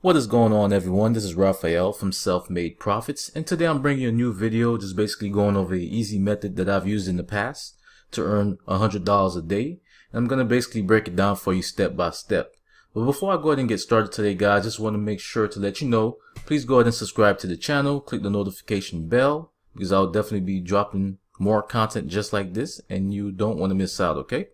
What is going on, everyone? This is Raphael from SelfMade Profits, and today I'm bringing you a new video just basically going over an easy method that I've used in the past to earn $100 a day. And I'm going to basically break it down for you step by step. But before I go ahead and get started today, guys, I just want to make sure to let you know, please go ahead and subscribe to the channel, click the notification bell, because I'll definitely be dropping more content just like this, and you don't want to miss out, okay?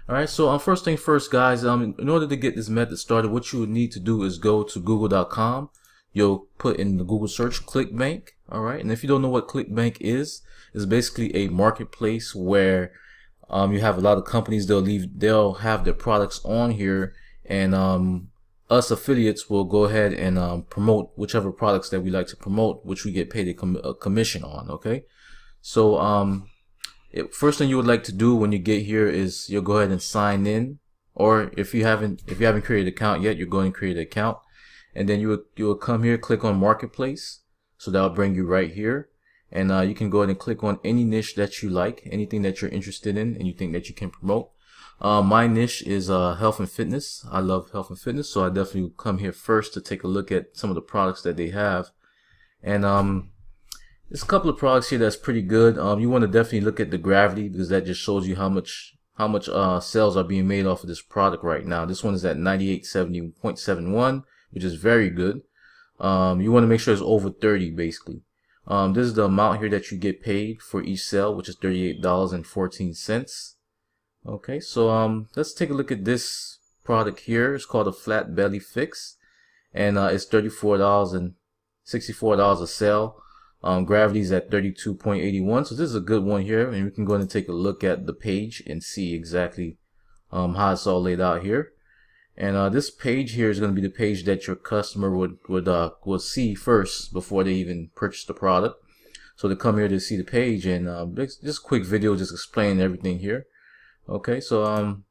Alright, so first thing first, guys, in order to get this method started, what you would need to do is go to google.com. You'll put in the Google search ClickBank, alright? And if you don't know what ClickBank is, it's basically a marketplace where you have a lot of companies, they'll have their products on here, and us affiliates will go ahead and promote whichever products that we like to promote, which we get paid a commission on, okay? So first thing you would like to do when you get here is you'll go ahead and sign in, or if you haven't created an account yet, you're going to create an account, and then you will come here, click on Marketplace, so that'll bring you right here, and you can go ahead and click on any niche that you like, anything that you're interested in and you think that you can promote. My niche is health and fitness. I love health and fitness, so I definitely will come here first to take a look at some of the products that they have, and there's a couple of products here that's pretty good. You want to definitely look at the gravity, because that just shows you how much sales are being made off of this product right now. This one is at 9870.71, which is very good. You want to make sure it's over 30 basically. This is the amount here that you get paid for each sale, which is $38.14. Okay, so let's take a look at this product here. It's called a flat belly fix, and it's $34.64 a sale. Gravity's at 32.81, so this is a good one here, and we can go ahead and take a look at the page and see exactly how it's all laid out here. And this page here is going to be the page that your customer would see first before they even purchase the product. So they come here to see the page, and just a quick video just explaining everything here. Okay, so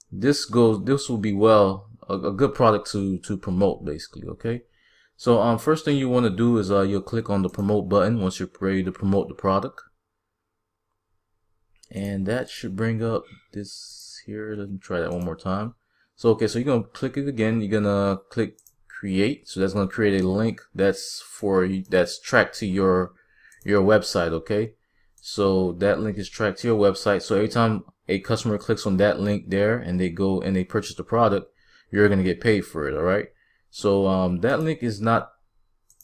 this will be a good product to promote basically. Okay. So first thing you want to do is you'll click on the promote button once you're ready to promote the product, and that should bring up this here. Let me try that one more time. So okay, so you're gonna click it again. You're gonna click create. So that's gonna create a link that's tracked to your website. Okay, so that link is tracked to your website. So every time a customer clicks on that link there and they go and they purchase the product, you're gonna get paid for it. All right. So that link is not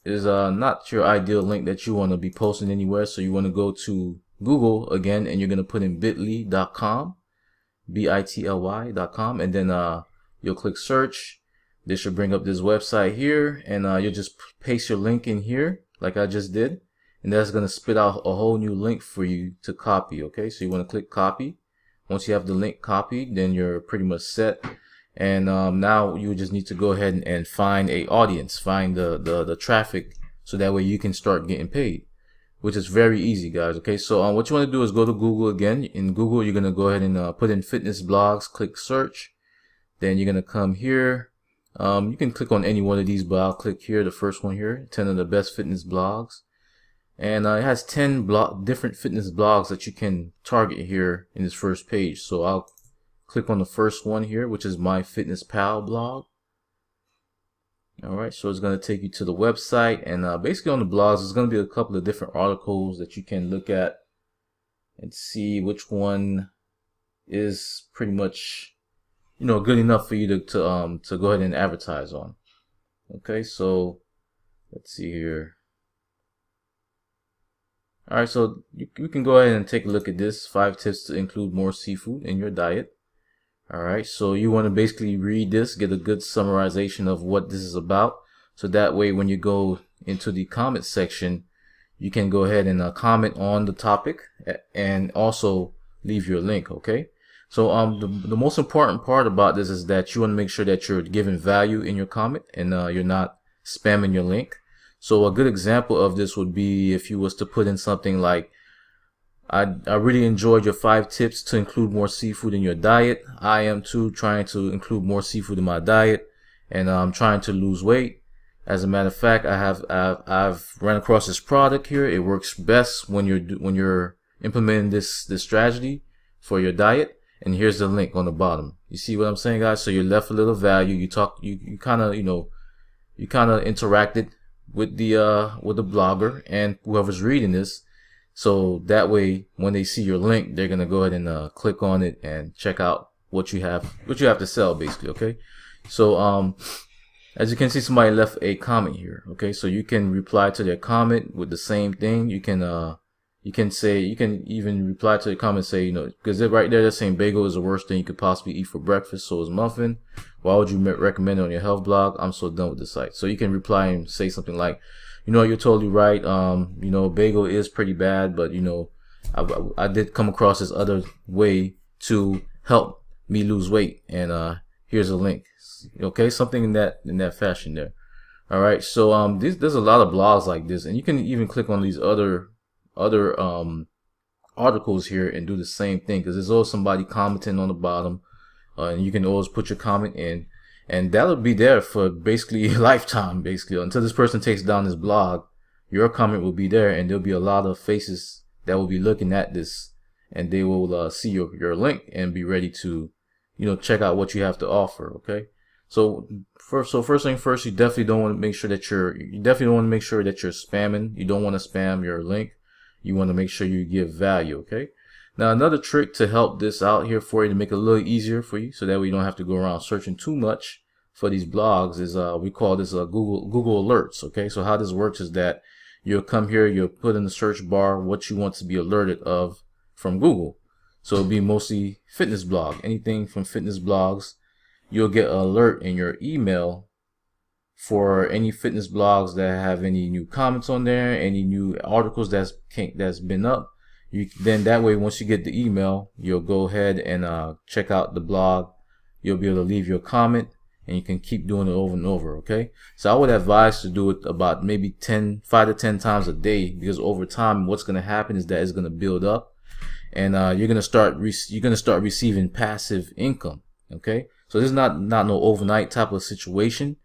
your ideal link that you want to be posting anywhere. So you want to go to Google again, and you're going to put in bit.ly.com, bit.ly.com, and then you'll click search. This should bring up this website here, and you'll just paste your link in here like I just did, and that's going to spit out a whole new link for you to copy. Okay, so you want to click copy. Once you have the link copied, then you're pretty much set. And now you just need to go ahead and find a audience, find the traffic, so that way you can start getting paid, which is very easy, guys. Okay, so what you want to do is go to Google again. In Google, you're gonna go ahead and put in fitness blogs, click search. Then you're gonna come here. You can click on any one of these, but I'll click here, the first one here, 10 of the best fitness blogs, and it has 10 different fitness blogs that you can target here in this first page. So I'll click on the first one here, which is My Fitness Pal blog. Alright, so it's going to take you to the website, and basically on the blogs, there's going to be a couple of different articles that you can look at and see which one is pretty much, good enough for you to go ahead and advertise on. Okay, so let's see here. Alright, so you can go ahead and take a look at this, 5 tips to include more seafood in your diet. Alright, so you want to basically read this, get a good summarization of what this is about, so that way when you go into the comment section, you can go ahead and comment on the topic and also leave your link. Okay, so the most important part about this is that you want to make sure that you're giving value in your comment, and you're not spamming your link. So a good example of this would be if you was to put in something like, I really enjoyed your 5 tips to include more seafood in your diet. I am too, trying to include more seafood in my diet, and I'm trying to lose weight. As a matter of fact, I've run across this product here. It works best when you're implementing this strategy for your diet. And here's the link on the bottom. You see what I'm saying, guys? So you left a little value. You kind of you kind of interacted with the blogger and whoever's reading this. So that way, when they see your link, they're gonna go ahead and click on it and check out what you have to sell, basically. Okay. So as you can see, somebody left a comment here. Okay, so you can reply to their comment with the same thing. You can even reply to the comment and say, because right there they're saying bagel is the worst thing you could possibly eat for breakfast. So is muffin. Why would you recommend it on your health blog? I'm so done with the site. So you can reply and say something like, you're totally right. Bagel is pretty bad, but I did come across this other way to help me lose weight, and here's a link. Okay, something in that fashion there. All right, so there's a lot of blogs like this, and you can even click on these other articles here and do the same thing, because there's always somebody commenting on the bottom, and you can always put your comment in, and that'll be there for basically a lifetime, basically until this person takes down this blog. Your comment will be there, and there'll be a lot of faces that will be looking at this, and they will see your link and be ready to check out what you have to offer. Okay, so first thing first, you definitely don't want to make sure that you're spamming. You don't want to spam your link. You want to make sure you give value. Okay, now another trick to help this out here for you, to make it a little easier for you, so that way you don't have to go around searching too much for these blogs, is we call this Google Alerts. Okay, so how this works is that you'll come here, you'll put in the search bar what you want to be alerted of from Google. So it'll be mostly fitness blog, anything from fitness blogs. You'll get an alert in your email for any fitness blogs that have any new comments on there, any new articles that's been up. Then that way, once you get the email, you'll go ahead and check out the blog. You'll be able to leave your comment, and you can keep doing it over and over. Okay, so I would advise to do it about maybe 5 to 10 times a day, because over time, what's going to happen is that it's going to build up, and you're going to start receiving passive income. Okay, so this is not no overnight type of situation.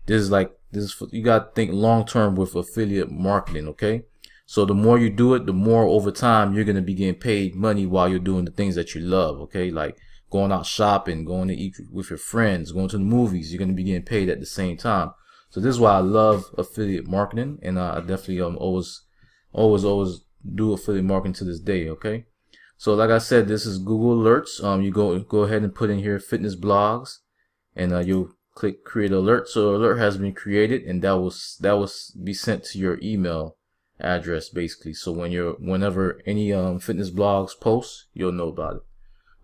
This is you got to think long term with affiliate marketing. Okay, so the more you do it, the more over time you're going to be getting paid money while you're doing the things that you love. Okay, like going out shopping, going to eat with your friends, going to the movies. You're going to be getting paid at the same time. So this is why I love affiliate marketing, and I definitely always do affiliate marketing to this day. Okay, so like I said, this is Google Alerts. You go ahead and put in here fitness blogs, and you'll click create alert. So alert has been created, and that will be sent to your email address, basically. So whenever any fitness blogs post, you'll know about it.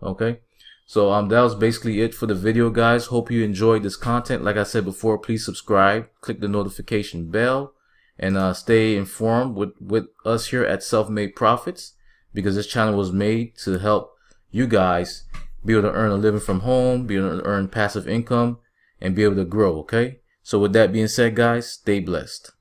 Okay, so that was basically it for the video, guys. Hope you enjoyed this content. Like I said before, please subscribe, click the notification bell, and stay informed with us here at SelfMade Profits, because this channel was made to help you guys be able to earn a living from home, be able to earn passive income, and be able to grow. Okay, so with that being said, guys, stay blessed.